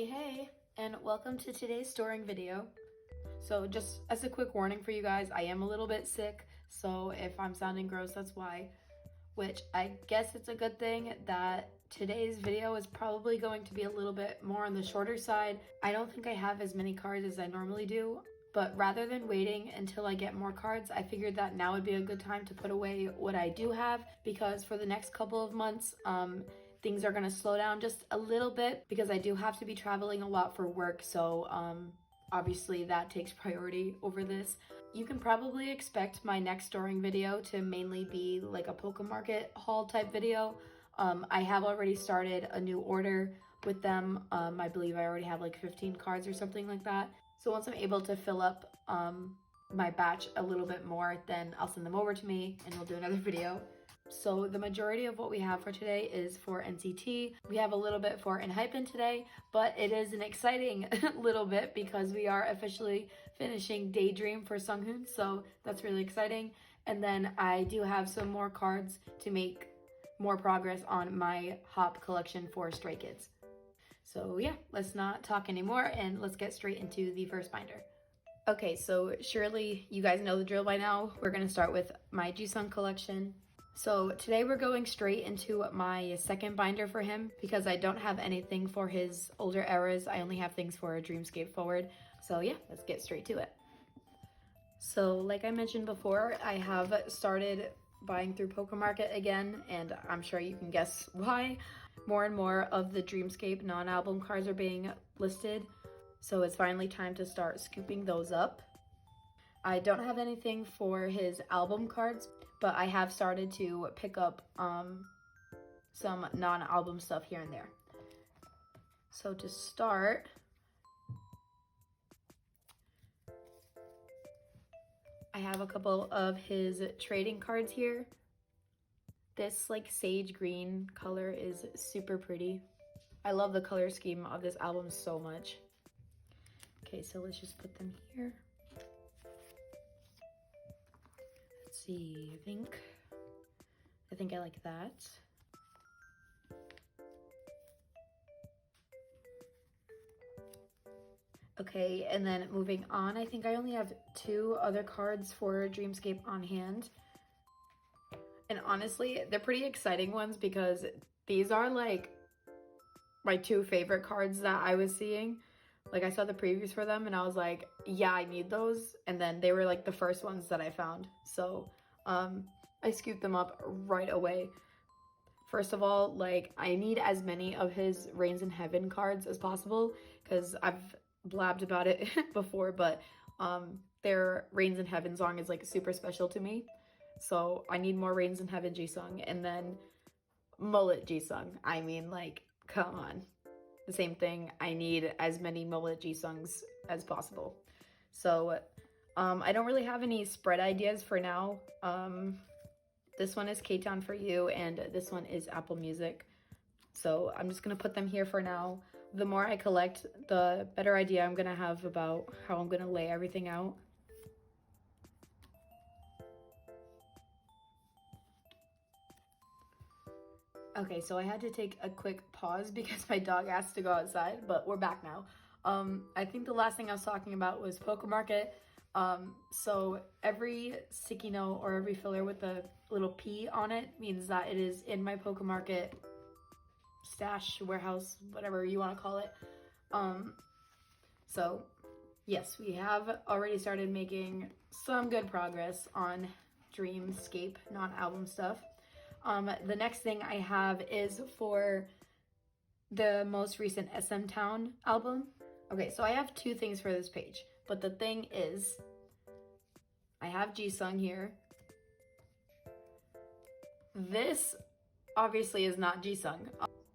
Hey, and welcome to today's storing video. So just as a quick warning for you guys, I am a little bit sick, so if I'm sounding gross, that's why. Which I guess it's a good thing that today's video is probably going to be a little bit more on the shorter side. I don't think I have as many cards as I normally do, but rather than waiting until I get more cards, I figured that now would be a good time to put away what I do have, because for the next couple of months, things are gonna slow down just a little bit because I do have to be traveling a lot for work, so obviously that takes priority over this. You can probably expect my next storing video to mainly be like a Pokemarket haul type video. I have already started a new order with them. I believe I already have like 15 cards or something like that. So once I'm able to fill up my batch a little bit more, then I'll send them over to me and we'll do another video. So the majority of what we have for today is for NCT. We have a little bit for Enhypen today, but it is an exciting little bit because we are officially finishing Daydream for Sunghoon, so that's really exciting. And then I do have some more cards to make more progress on my Hop collection for Stray Kids. So yeah, let's not talk anymore and let's get straight into the first binder. Okay, so surely you guys know the drill by now. We're gonna start with my Jisung collection. So today we're going straight into my second binder for him because I don't have anything for his older eras. I only have things for Dreamscape Forward. So yeah, let's get straight to it. So like I mentioned before, I have started buying through Pokemarket again, and I'm sure you can guess why. More and more of the Dreamscape non-album cards are being listed, so it's finally time to start scooping those up. I don't have anything for his album cards, but I have started to pick up some non-album stuff here and there. So to start, I have a couple of his trading cards here. This like sage green color is super pretty. I love the color scheme of this album so much. Okay, so let's just put them here. Let's see, I think I like that. Okay, and then moving on, I think I only have 2 other cards for Dreamscape on hand. And honestly, they're pretty exciting ones because these are like my 2 favorite cards that I was seeing. Like I saw the previews for them and I was like, yeah, I need those. And then they were like the first ones that I found. So I scooped them up right away. First of all, like I need as many of his Reigns in Heaven cards as possible because I've blabbed about it before, but their Reigns in Heaven song is like super special to me. So I need more Reigns in Heaven Jisung, and then Mullet Jisung. I mean, like, come on. The same thing. I need as many Mullet Jisungs as possible. So I don't really have any spread ideas for now. This one is K-Town for You, and this one is Apple Music. So I'm just gonna put them here for now. The more I collect, the better idea I'm gonna have about how I'm gonna lay everything out. Okay, so I had to take a quick pause because my dog asked to go outside, but we're back now. I think the last thing I was talking about was Pokemarket. So every sticky note or every filler with the little P on it means that it is in my Pokemarket stash, warehouse, whatever you want to call it. So yes, we have already started making some good progress on Dreamscape non-album stuff. The next thing I have is for the most recent SM Town album. Okay, so I have 2 things for this page, but the thing is, I have Jisung here. This obviously is not Jisung.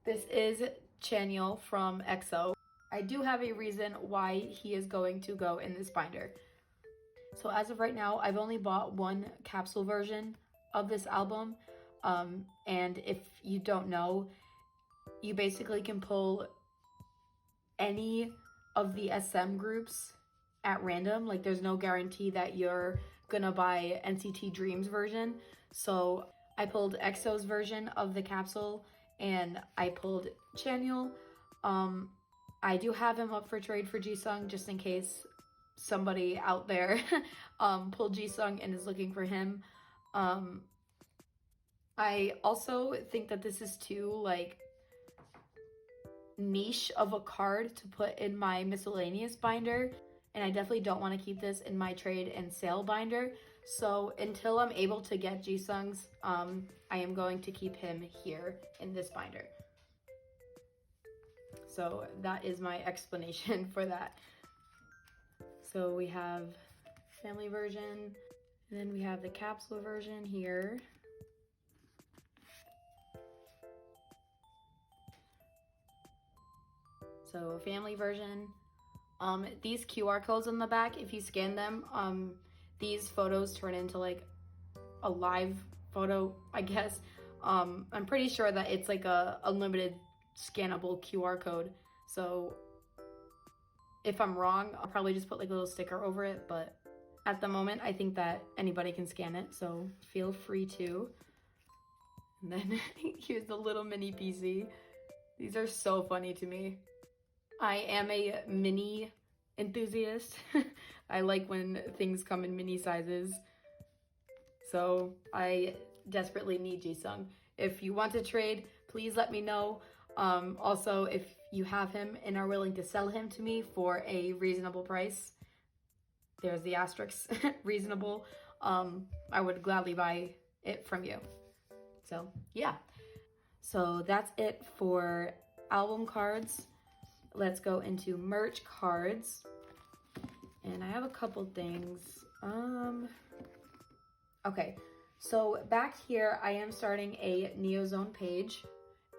This is Chanyeol from EXO. I do have a reason why he is going to go in this binder. So as of right now, I've only bought 1 capsule version of this album. And if you don't know, you basically can pull any of the SM groups at random. Like there's no guarantee that you're gonna buy NCT Dream's version. So I pulled EXO's version of the capsule and I pulled Chanyeol. I do have him up for trade for Jisung just in case somebody out there pulled Jisung and is looking for him. I also think that this is too like niche of a card to put in my miscellaneous binder, and I definitely don't want to keep this in my trade and sale binder. So until I'm able to get Jisung's, I am going to keep him here in this binder. So that is my explanation for that. So we have family version, and then we have the capsule version here. So family version. These QR codes on the back, if you scan them, these photos turn into like a live photo, I guess. I'm pretty sure that it's like a unlimited scannable QR code. So if I'm wrong, I'll probably just put like a little sticker over it, but at the moment, I think that anybody can scan it, so feel free to. And then here's the little mini PC. These are so funny to me. I am a mini enthusiast. I like when things come in mini sizes. So I desperately need Jisung. If you want to trade, please let me know. Also, if you have him and are willing to sell him to me for a reasonable price, there's the asterisk, reasonable, I would gladly buy it from you. So yeah. So that's it for album cards. Let's go into merch cards. And I have a couple things. Okay, so back here I am starting a Neozone page,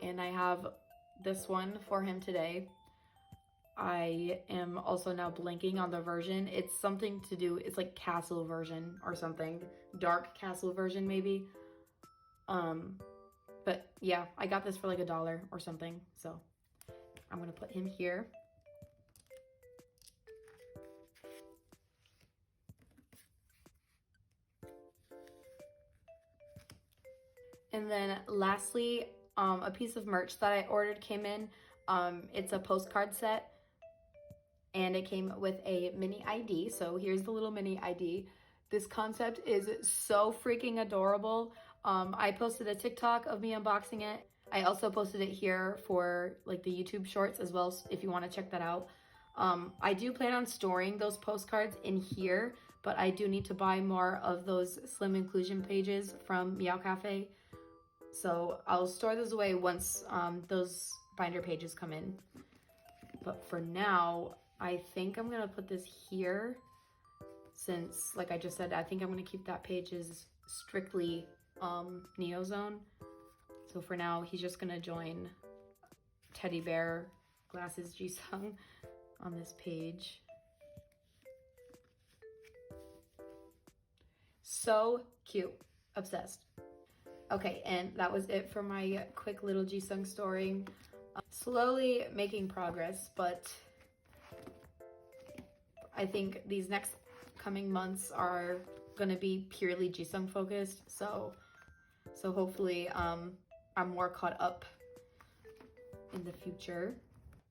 and I have this one for him today. I am also now blanking on the version. It's something to do, it's like castle version or something. Dark castle version maybe. But yeah, I got this for like $1 or something. So I'm gonna put him here. And then lastly, a piece of merch that I ordered came in. It's a postcard set, and it came with a mini ID. So here's the little mini ID. This concept is so freaking adorable. I posted a TikTok of me unboxing it. I also posted it here for like the YouTube shorts as well, if you want to check that out. I do plan on storing those postcards in here, but I do need to buy more of those slim inclusion pages from Meow Cafe. So I'll store those away once those binder pages come in. But for now, I think I'm gonna put this here, since like I just said, I think I'm gonna keep that page as strictly Neozone. So for now, he's just gonna join Teddy Bear Glasses Jisung on this page. So cute, obsessed. Okay, and that was it for my quick little Jisung story. Slowly making progress, but I think these next coming months are gonna be purely Jisung focused. So hopefully I'm more caught up in the future.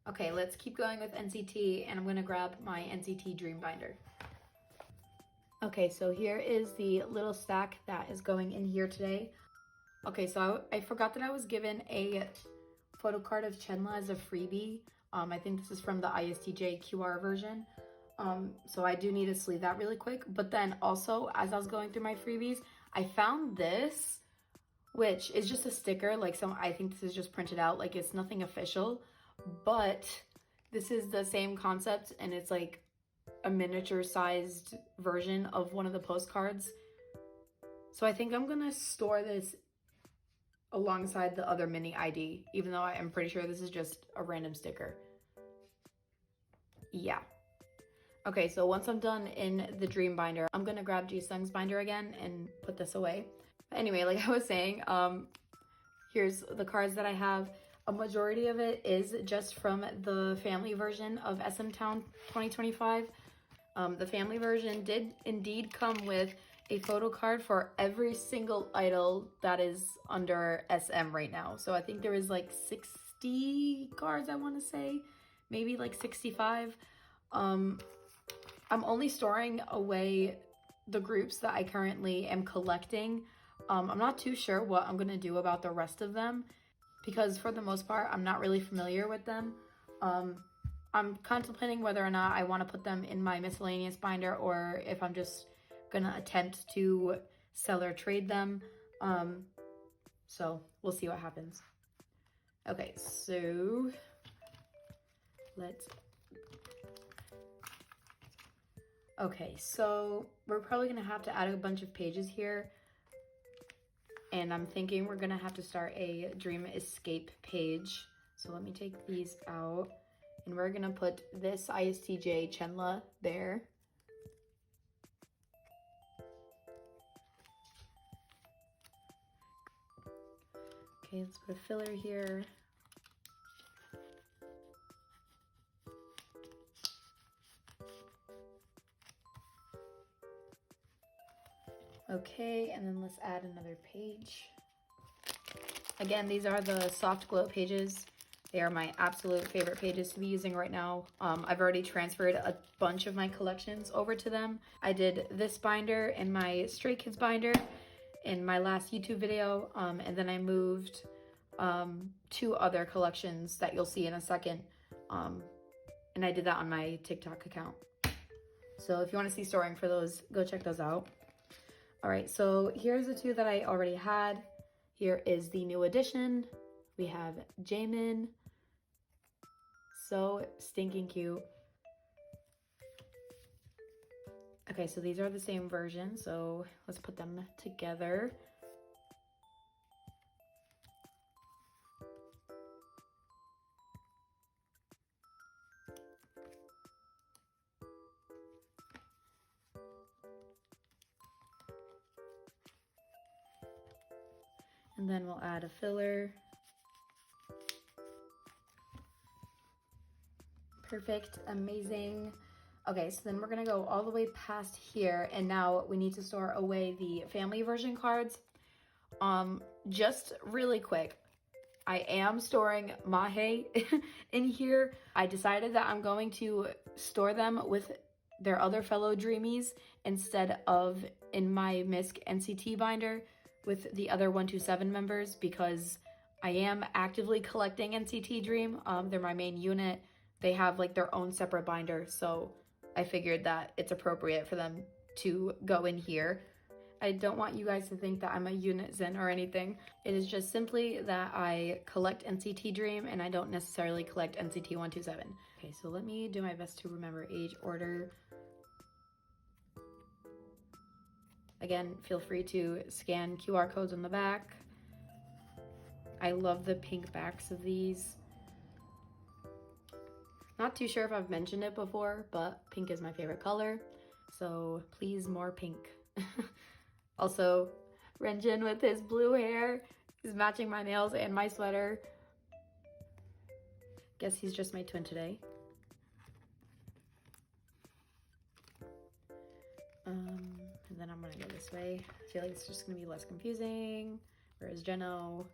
Okay, let's keep going with NCT, and I'm gonna grab my NCT Dream binder. Okay, so here is the little stack that is going in here today. Okay, so I forgot that I was given a photocard of Chenla as a freebie. I think this is from the ISTJ QR version. So I do need to sleeve that really quick. But then also, as I was going through my freebies, I found this, which is just a sticker. Like I think this is just printed out. Like it's nothing official, but this is the same concept, and it's like a miniature sized version of one of the postcards. So I think I'm gonna store this alongside the other mini ID, even though I am pretty sure this is just a random sticker. Yeah. Okay, so once I'm done in the Dream binder, I'm gonna grab Jisung's binder again and put this away. But anyway, like I was saying, here's the cards that I have. A majority of it is just from the family version of SM Town 2025. The family version did indeed come with a photo card for every single idol that is under SM right now. So I think there is like 60 cards, I want to say, maybe like 65. I'm only storing away the groups that I currently am collecting. I'm not too sure what I'm gonna do about the rest of them because for the most part, I'm not really familiar with them. I'm contemplating whether or not I want to put them in my miscellaneous binder or if I'm just gonna attempt to sell or trade them. So we'll see what happens. Okay, so okay, so we're probably gonna have to add a bunch of pages here. And I'm thinking we're gonna have to start a dream escape page. So let me take these out. And we're gonna put this ISTJ Chenla there. Okay, let's put a filler here. Okay, and then let's add another page. Again, these are the soft glow pages. They are my absolute favorite pages to be using right now. I've already transferred a bunch of my collections over to them. I did this binder and my Stray Kids binder in my last YouTube video, and then I moved 2 other collections that you'll see in a second, and I did that on my TikTok account. So if you want to see storing for those, go check those out. All right, so here's the 2 that I already had. Here is the new addition. We have Jaemin. So stinking cute. Okay, so these are the same version, so let's put them together. And then we'll add a filler. Perfect, amazing. Okay, so then we're gonna go all the way past here, and now we need to store away the family version cards. Just really quick, I am storing Mahe in here. I decided that I'm going to store them with their other fellow Dreamies instead of in my MISC NCT binder with the other 127 members because I am actively collecting NCT Dream. They're my main unit. They have like their own separate binder, so I figured that it's appropriate for them to go in here. I don't want you guys to think that I'm a unit zen or anything. It is just simply that I collect NCT Dream and I don't necessarily collect NCT 127. Okay, so let me do my best to remember age order. Again, feel free to scan QR codes on the back. I love the pink backs of these. Not too sure if I've mentioned it before, but pink is my favorite color. So please, more pink. Also, Renjin with his blue hair is matching my nails and my sweater. Guess he's just my twin today. And then I'm gonna go this way. I feel like it's just gonna be less confusing. Where's Jeno?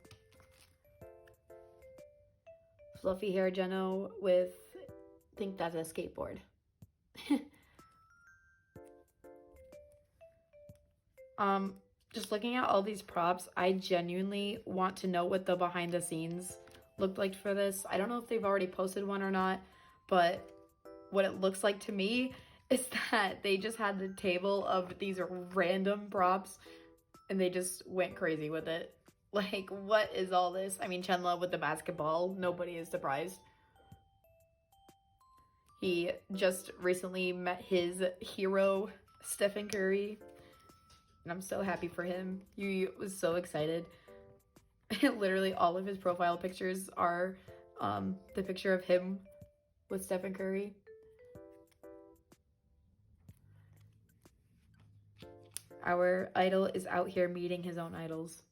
Fluffy hair Jeno with, I think that's a skateboard. Just looking at all these props, I genuinely want to know what the behind the scenes looked like for this. I don't know if they've already posted one or not, but what it looks like to me is that they just had the table of these random props and they just went crazy with it. Like, what is all this? I mean, Chenla with the basketball, nobody is surprised. He just recently met his hero, Stephen Curry, and I'm so happy for him. He was so excited. Literally all of his profile pictures are the picture of him with Stephen Curry. Our idol is out here meeting his own idols.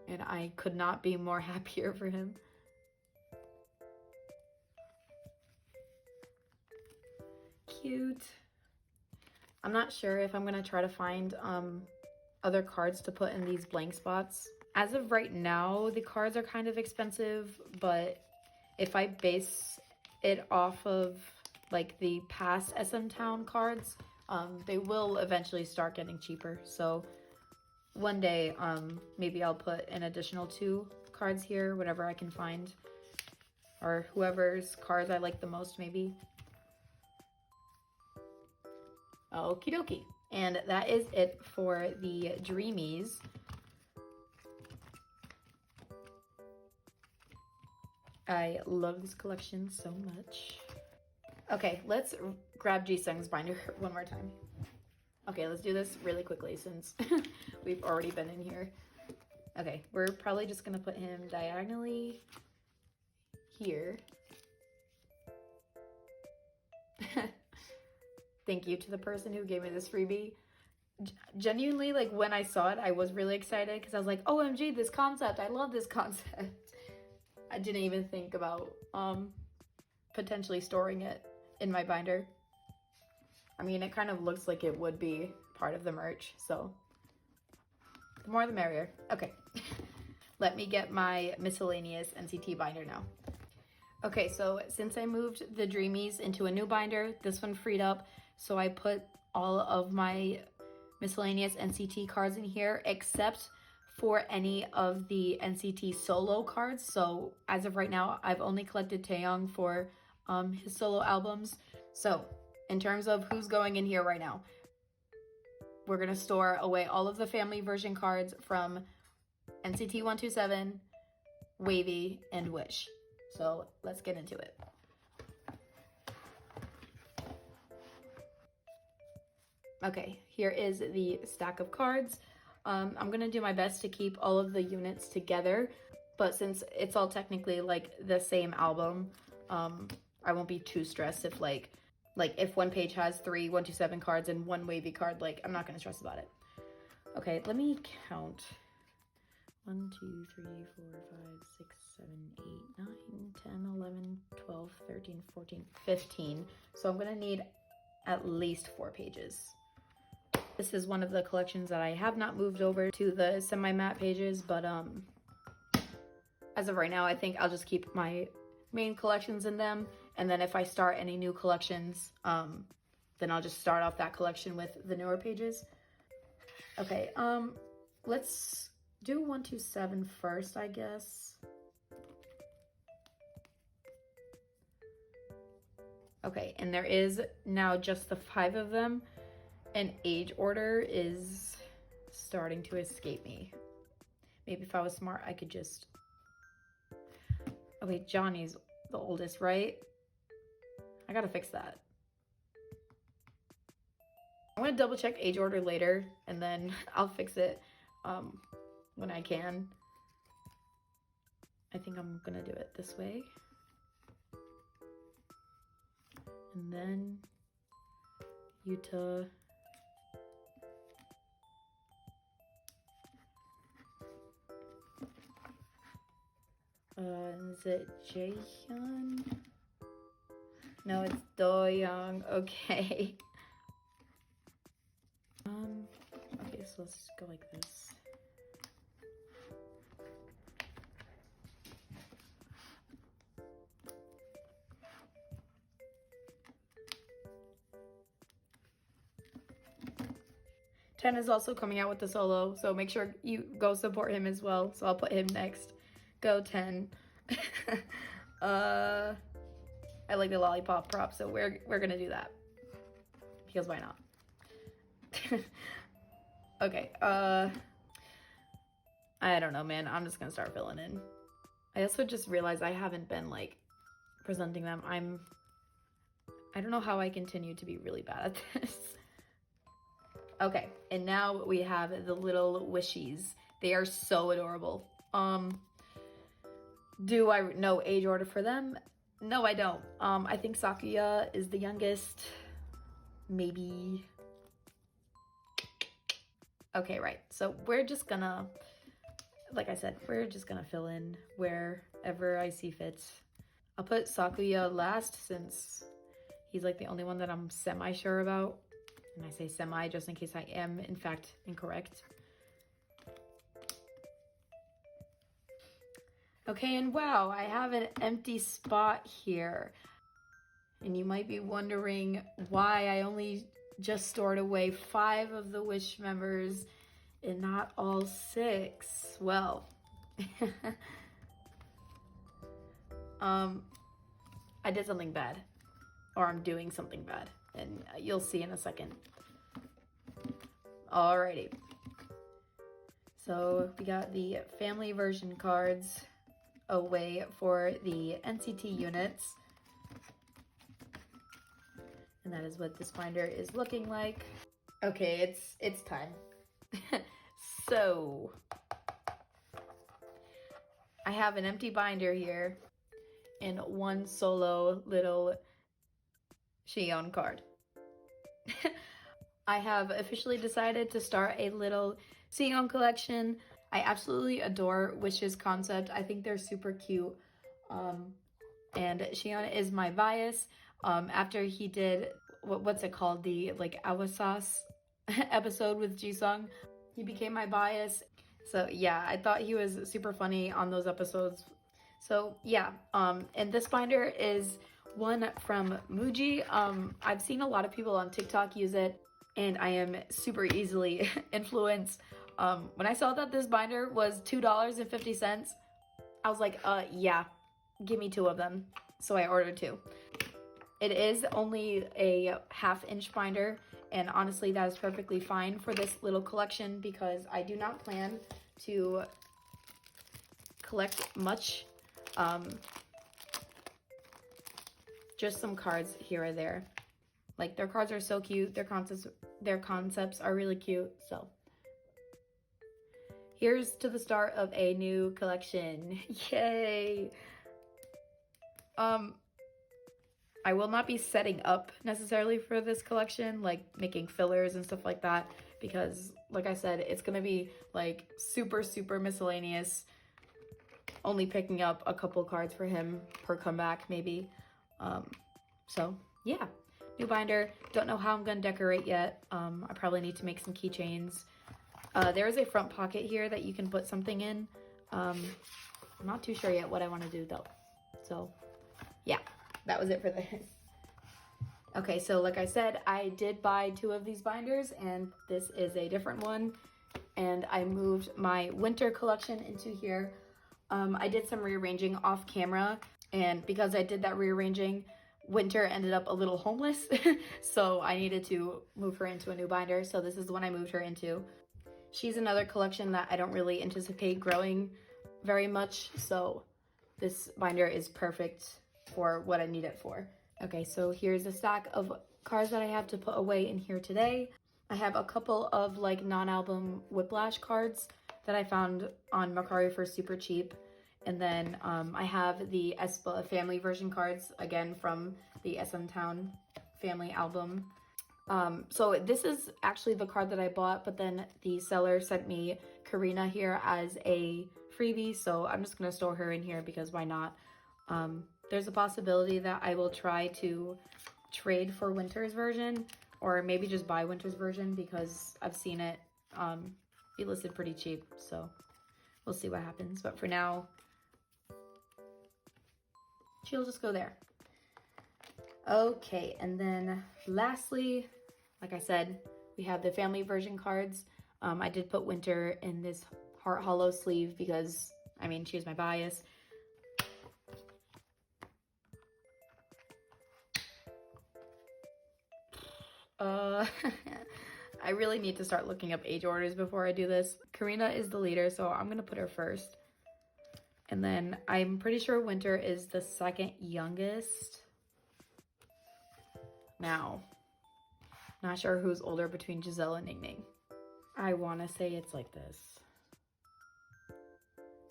And I could not be more happier for him. Cute. I'm not sure if I'm gonna try to find other cards to put in these blank spots. As of right now, the cards are kind of expensive, but if I base it off of like the past SM Town cards. They will eventually start getting cheaper. So one day, maybe I'll put an additional 2 cards here, whatever I can find. Or whoever's cards I like the most, maybe. Okie dokie. And that is it for the Dreamies. I love this collection so much. Okay, let's grab Jisung's binder one more time. Okay, let's do this really quickly since we've already been in here. Okay, we're probably just gonna put him diagonally here. Thank you to the person who gave me this freebie. Genuinely, like when I saw it, I was really excited because I was like, OMG, this concept, I love this concept. I didn't even think about potentially storing it in my binder. I mean, it kind of looks like it would be part of the merch, so the more the merrier. Okay, let me get my miscellaneous NCT binder now. Okay, so since I moved the Dreamies into a new binder, this one freed up, so I put all of my miscellaneous NCT cards in here, except for any of the NCT solo cards. So as of right now, I've only collected Taeyong for his solo albums. So in terms of who's going in here right now, we're gonna store away all of the family version cards from NCT 127, Wavy, and Wish. So let's get into it. Okay, here is the stack of cards. I'm gonna do my best to keep all of the units together, but since it's all technically like the same album, I won't be too stressed if like if one page has 3 127 cards and 1 Wavy card, like I'm not gonna stress about it. Okay, let me count. 1, 2, 3, 4, 5, 6, 7, 8, 9, 10, 11, 12, 13, 14, 15. So I'm gonna need at least 4 pages. This is one of the collections that I have not moved over to the semi-matte pages, but as of right now, I think I'll just keep my main collections in them. And then if I start any new collections, then I'll just start off that collection with the newer pages. Okay, let's do 127 first, I guess. Okay, and there is now just the 5 of them, and age order is starting to escape me. Maybe if I was smart, I could just... Oh wait, Johnny's the oldest, right? I gotta fix that. I'm gonna double check age order later, and then I'll fix it when I can. I think I'm gonna do it this way. And then Yuta. Is it Jaehyun? No, it's Doyoung. Okay. Okay, so let's just go like this. Ten is also coming out with the solo, so make sure you go support him as well. So I'll put him next. Go 10. I like the lollipop prop, so we're gonna do that because why not? Okay. I don't know, man. I'm just gonna start filling in. I also just realized I haven't been like presenting them. I don't know how I continue to be really bad at this. Okay, and now we have the little wishies. They are so adorable. Do I know age order for them? No, I don't. I think Sakuya is the youngest. Maybe. Okay, right. So we're just gonna, like I said, we're just gonna fill in wherever I see fit. I'll put Sakuya last since he's like the only one that I'm semi-sure about. And I say semi just in case I am, in fact, incorrect. Okay, and wow, I have an empty spot here. And you might be wondering why I only just stored away 5 of the Wish members and not all 6. Well, I did something bad, or I'm doing something bad, and you'll see in a second. Alrighty. So we got the family version cards away for the NCT units. And that is what this binder is looking like. Okay, it's time. So I have an empty binder here and one solo little Shion card. I have officially decided to start a little Shion collection. I absolutely adore Wish's concept. I think they're super cute. And Shion is my bias. After he did, what's it called? The like Awasas episode with Jisung, he became my bias. So yeah, I thought he was super funny on those episodes. So yeah, and this binder is one from Muji. I've seen a lot of people on TikTok use it, and I am super easily influenced. When I saw that this binder was $2.50, I was like, yeah, give me 2 of them. So I ordered 2. It is only a 1/2-inch binder, and honestly that is perfectly fine for this little collection because I do not plan to collect much. Just some cards here or there. Like, their cards are so cute, their concepts are really cute. So here's to the start of a new collection. Yay! I will not be setting up necessarily for this collection, like making fillers and stuff like that, because like I said, it's gonna be like super miscellaneous, only picking up a couple cards for him per comeback maybe. So yeah, new binder. Don't know how I'm gonna decorate yet. I probably need to make some keychains. There is a front pocket here that you can put something in. I'm not too sure yet what I want to do though. So yeah, that was it for this. Okay, so like I said, I did buy 2 of these binders, and this is a different one. And I moved my winter collection into here. I did some rearranging off camera, and because I did that rearranging, Winter ended up a little homeless. So I needed to move her into a new binder. So this is the one I moved her into. She's another collection that I don't really anticipate growing very much. So this binder is perfect for what I need it for. Okay, so here's a stack of cards that I have to put away in here today. I have a couple of like non-album Whiplash cards that I found on Mercari for super cheap. And then I have the aespa family version cards, again from the SM Town family album. So this is actually the card that I bought, but then the seller sent me Karina here as a freebie, so I'm just gonna store her in here because why not? There's a possibility that I will try to trade for Winter's version, or maybe just buy Winter's version because I've seen it be listed pretty cheap, so we'll see what happens. But for now, she'll just go there. Okay, and then lastly, like I said, we have the family version cards. I did put Winter in this heart hollow sleeve because, I mean, she's my bias. I really need to start looking up age orders before I do this. Karina is the leader, so I'm gonna put her first. And then I'm pretty sure Winter is the 2nd youngest. Now, not sure who's older between Giselle and Ning Ning. I want to say it's like this.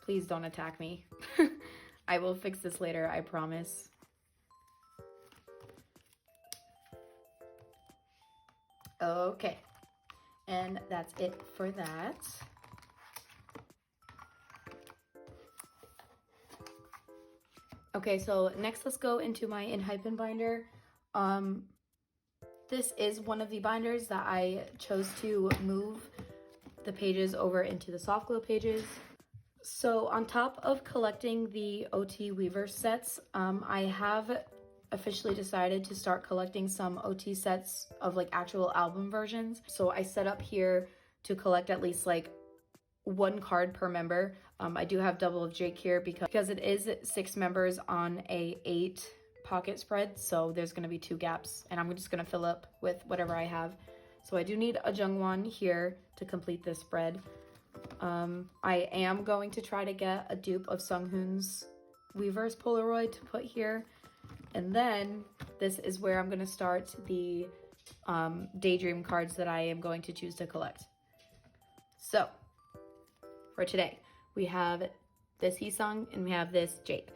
Please don't attack me. I will fix this later, I promise. Okay, and that's it for that. Okay, so next let's go into my Enhypen binder. This is one of the binders that I chose to move the pages over into the soft glow pages. So on top of collecting the OT Weaver sets, I have officially decided to start collecting some OT sets of like actual album versions. So I set up here to collect at least like 1 card per member. I do have double of Jake here because it is 6 members on a 8 pocket spread, so there's going to be 2 gaps, and I'm just going to fill up with whatever I have. So I do need a Jungwon here to complete this spread. I am going to try to get a dupe of Sunghoon's Weverse Polaroid to put here, and then this is where I'm going to start the Daydream cards that I am going to choose to collect. So for today, we have this Heesung and we have this Jake.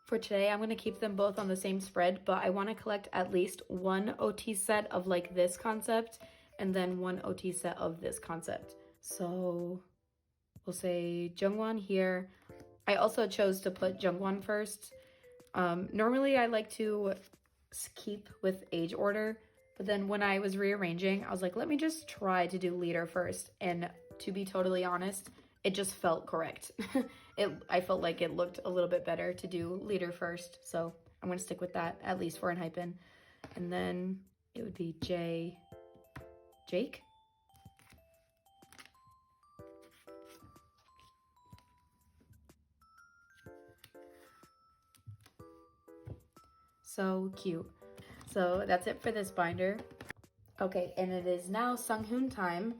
For today, I'm going to keep them both on the same spread, but I want to collect at least 1 OT set of like this concept and then 1 OT set of this concept. So we'll say Jungwon here. I also chose to put Jungwon first. Normally I like to keep with age order, but then when I was rearranging, I was like, let me just try to do leader first. And to be totally honest, it just felt correct. I felt like it looked a little bit better to do leader first. So I'm going to stick with that, at least for Enhypen. And then it would be Jake. So cute. So that's it for this binder. Okay, and it is now Sunghoon time.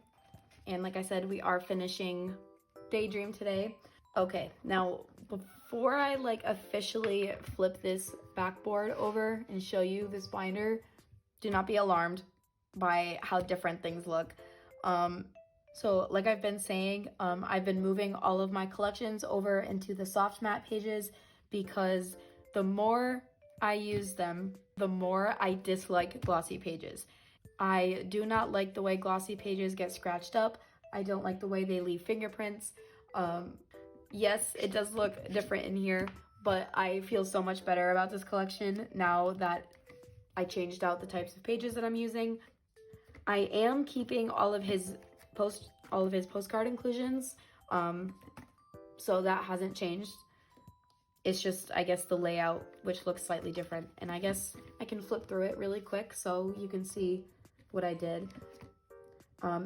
And like I said, we are finishing Daydream today. Okay, now before I like officially flip this backboard over and show you this binder, do not be alarmed by how different things look. So like I've been saying, I've been moving all of my collections over into the soft matte pages because the more I use them, the more I dislike glossy pages. I do not like the way glossy pages get scratched up. I don't like the way they leave fingerprints. Yes, it does look different in here, but I feel so much better about this collection now that I changed out the types of pages that I'm using. I am keeping all of his postcard inclusions, so that hasn't changed. It's just, I guess, the layout, which looks slightly different. And I guess I can flip through it really quick so you can see what I did.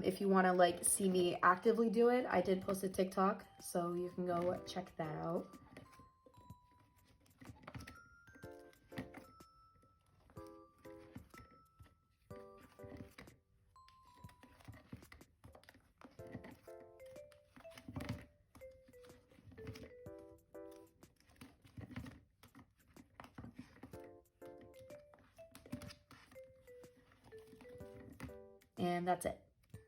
If you want to like see me actively do it, I did post a TikTok, so you can go check that out. And that's it.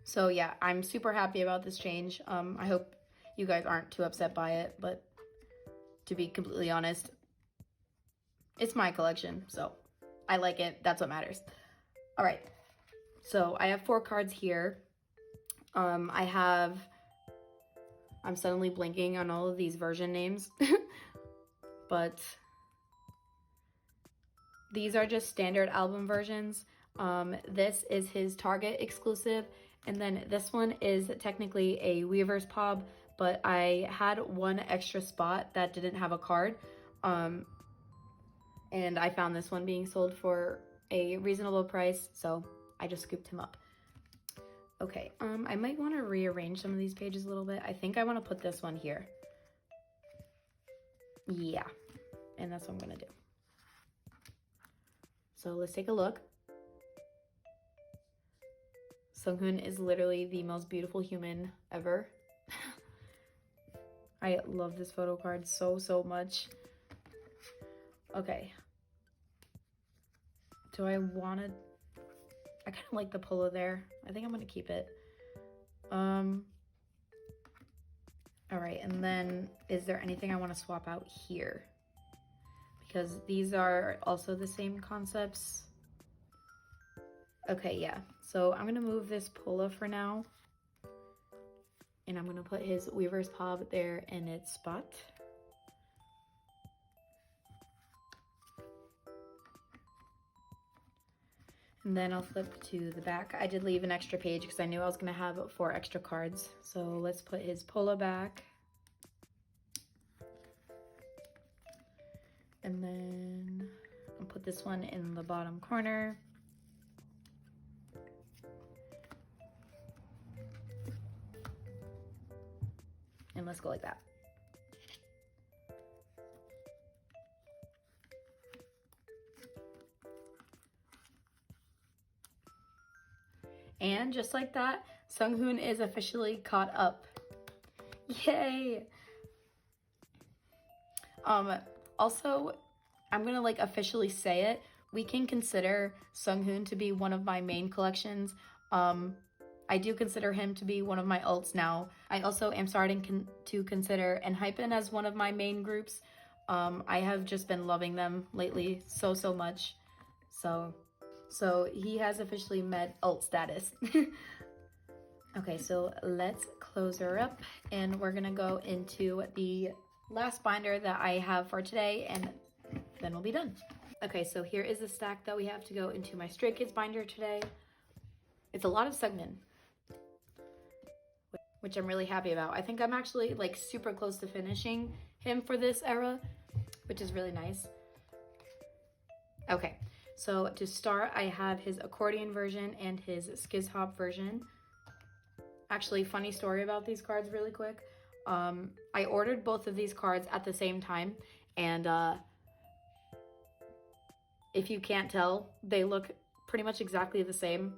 So yeah, I'm super happy about this change. I hope you guys aren't too upset by it, but to be completely honest, it's my collection, so I like it. That's what matters. All right, so I have 4 cards here. I'm suddenly blanking on all of these version names, but these are just standard album versions. This is his Target exclusive, and then this one is technically a Weverse Pop, but I had 1 extra spot that didn't have a card, and I found this one being sold for a reasonable price, so I just scooped him up. Okay, I might want to rearrange some of these pages a little bit. I think I want to put this one here. Yeah, and that's what I'm gonna do. So let's take a look. Sunghoon is literally the most beautiful human ever. I love this photo card so much. Okay. Do I want to... I kind of like the polo there. I think I'm going to keep it. Alright, and then is there anything I want to swap out here? Because these are also the same concepts. Okay, yeah. So I'm going to move this polo for now. And I'm going to put his Weverse Pop there in its spot. And then I'll flip to the back. I did leave an extra page because I knew I was going to have 4 extra cards. So let's put his polo back. And then put this one in the bottom corner. And let's go like that. And just like that, Sunghoon is officially caught up. Yay! Also, I'm gonna like officially say it. We can consider Sunghoon to be one of my main collections. I do consider him to be one of my alts now. I also am starting to consider Enhypen as one of my main groups. I have just been loving them lately so much. So he has officially met alt status. Okay, so let's close her up and we're gonna go into the last binder that I have for today and then we'll be done. Okay, so here is the stack that we have to go into my Stray Kids binder today. It's a lot of Sungmin, which I'm really happy about. I think I'm actually like super close to finishing him for this era, which is really nice. Okay, so to start, I have his accordion version and his Skiz Hop version. Actually, funny story about these cards really quick. I ordered both of these cards at the same time, and if you can't tell, they look pretty much exactly the same.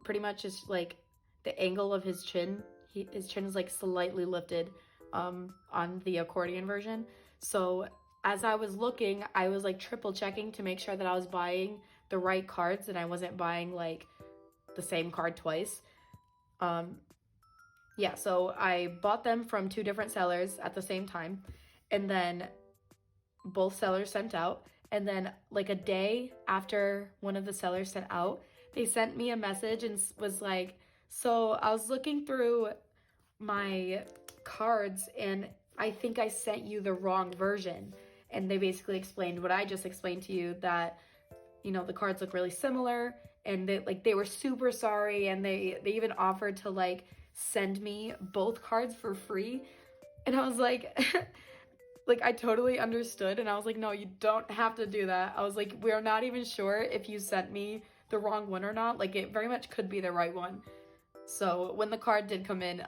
Pretty much just like the angle of his chin. His chin is like slightly lifted on the accordion version. So as I was looking, I was like triple checking to make sure that I was buying the right cards and I wasn't buying like the same card twice. Yeah, so I bought them from 2 different sellers at the same time, and then both sellers sent out, and then like a day after one of the sellers sent out, they sent me a message and was like, so I was looking through my cards and I think I sent you the wrong version. And they basically explained what I just explained to you, that, you know, the cards look really similar, and they were super sorry, and they even offered to like send me both cards for free. And I was like, like I totally understood, and I was like, no, you don't have to do that. I was like, we're not even sure if you sent me the wrong one or not. Like it very much could be the right one. So when the card did come in,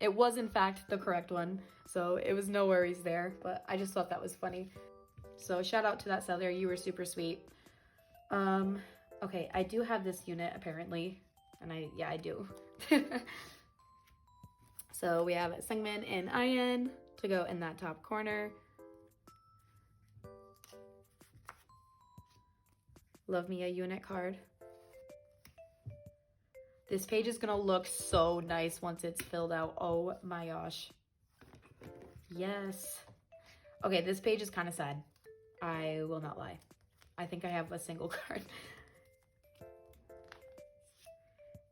it was in fact the correct one. So it was no worries there, but I just thought that was funny. So shout out to that seller, you were super sweet. Okay, I do have this unit apparently, and I do. So we have Sungmin and Ian to go in that top corner. Love me a unit card. This page is gonna look so nice once it's filled out. Oh my gosh. Yes. Okay, this page is kind of sad. I will not lie. I think I have a single card.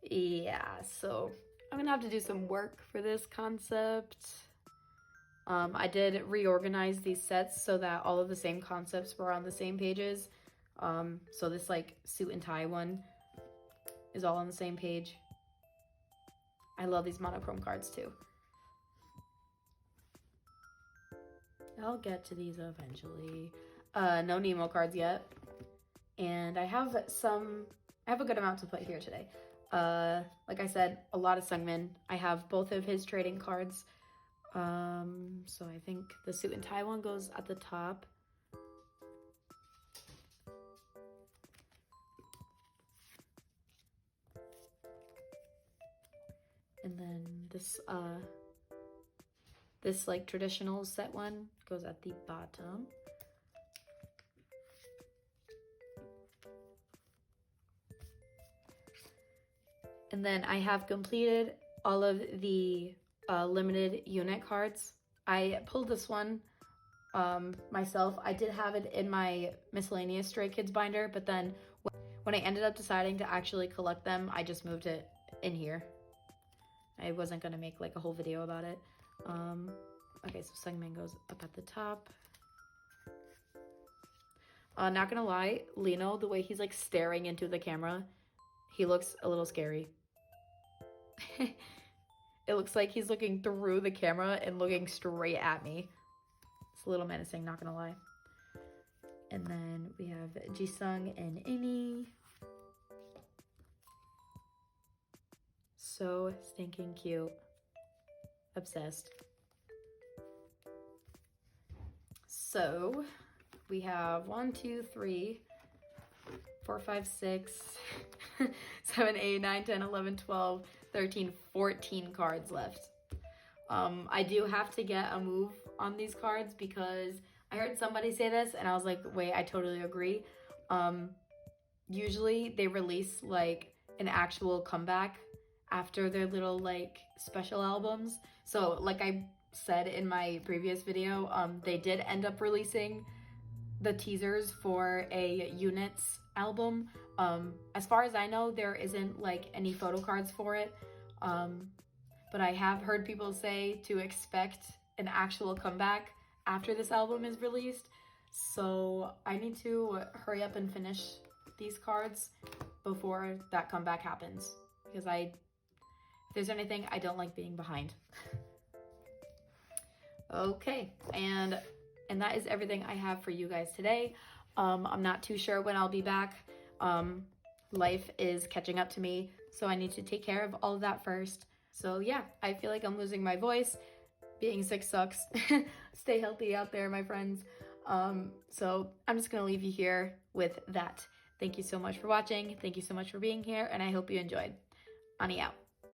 Yeah, so I'm gonna have to do some work for this concept. I did reorganize these sets so that all of the same concepts were on the same pages. So this like suit and tie one is all on the same page. I love these monochrome cards too. I'll get to these eventually. No Nemo cards yet. And I have a good amount to put here today. Like I said, a lot of Sungmin. I have both of his trading cards. So I think the suit and tie one goes at the top. And then this like traditional set one goes at the bottom. And then I have completed all of the limited unit cards. I pulled this one myself. I did have it in my miscellaneous Stray Kids binder, but then when I ended up deciding to actually collect them, I just moved it in here. I wasn't gonna make like a whole video about it. Okay, so Sungmin goes up at the top. Not gonna lie, Lino, the way he's like staring into the camera, he looks a little scary. It looks like he's looking through the camera and looking straight at me. It's a little menacing, not gonna lie. And then we have Jisung and Inni. So stinking cute. Obsessed. So we have 1, 2, 3, 4, 5, 6, 7, 8, 9, 10, 11, 12, 13, 14 cards left. I do have to get a move on these cards because I heard somebody say this and I was like, wait, I totally agree. Usually they release like an actual comeback after their little like special albums. So like I said in my previous video, they did end up releasing the teasers for a Units album. As far as I know, there isn't like any photo cards for it. But I have heard people say to expect an actual comeback after this album is released. So I need to hurry up and finish these cards before that comeback happens. Because if there's anything, I don't like being behind. Okay, and that is everything I have for you guys today. I'm not too sure when I'll be back. Life is catching up to me, so I need to take care of all of that first. So yeah, I feel like I'm losing my voice. Being sick sucks. Stay healthy out there, my friends. So I'm just gonna leave you here with that. Thank you so much for watching. Thank you so much for being here, and I hope you enjoyed. Ani out.